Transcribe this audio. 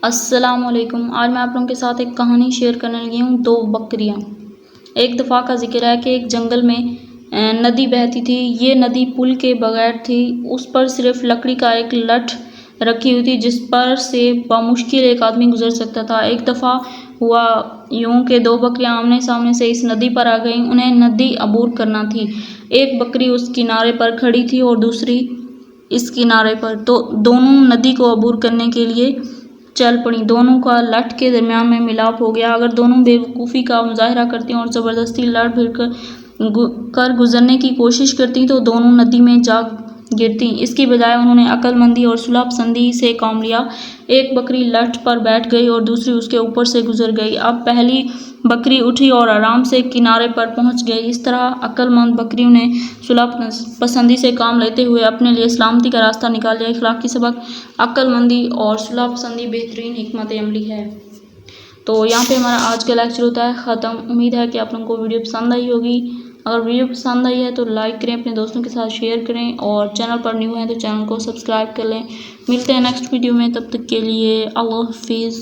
अस्सलामुअलैकुम। आज मैं आप लोगों के साथ एक कहानी शेयर करने लगी हूँ, दो बकरियाँ। एक दफ़ा का जिक्र है कि एक जंगल में नदी बहती थी। ये नदी पुल के बगैर थी। उस पर सिर्फ लकड़ी का एक लठ रखी हुई थी जिस पर से बामुश्किल एक आदमी गुजर सकता था। एक दफ़ा हुआ यूं कि दो बकरियां आमने सामने से इस नदी पर आ गईं। उन्हें नदी अबूर करना थी। एक बकरी उस किनारे पर खड़ी थी और दूसरी इस किनारे पर, तो दोनों नदी को अबूर करने के लिए चल पड़ी। दोनों का लठ के दरमियान में मिलाप हो गया। अगर दोनों बेवकूफ़ी का मुजाहरा करती और ज़बरदस्ती लड़ भिड़ कर गुजरने की कोशिश करती तो दोनों नदी में जा गिरती। इसकी बजाय उन्होंने अक्लमंदी और सुलह पसंदी से काम लिया। एक बकरी लठ पर बैठ गई और दूसरी उसके ऊपर से गुजर गई। अब पहली बकरी उठी और आराम से किनारे पर पहुंच गई। इस तरह अक्लमंद बकरियों ने सुलह पसंदी से काम लेते हुए अपने लिए सलामती का रास्ता निकाल लिया। इखलाकी सबक: अक्लमंदी और सुलह पसंदी बेहतरीन हिकमत अमली है। तो यहाँ पे हमारा आज का लेक्चर होता है ख़त्म। उम्मीद है कि आप लोगों को वीडियो पसंद आई होगी। अगर वीडियो पसंद आई है तो लाइक करें, अपने दोस्तों के साथ शेयर करें और चैनल पर न्यू हैं तो चैनल को सब्सक्राइब कर लें। मिलते हैं नेक्स्ट वीडियो में, तब तक के लिए अल्लाह हाफिज़।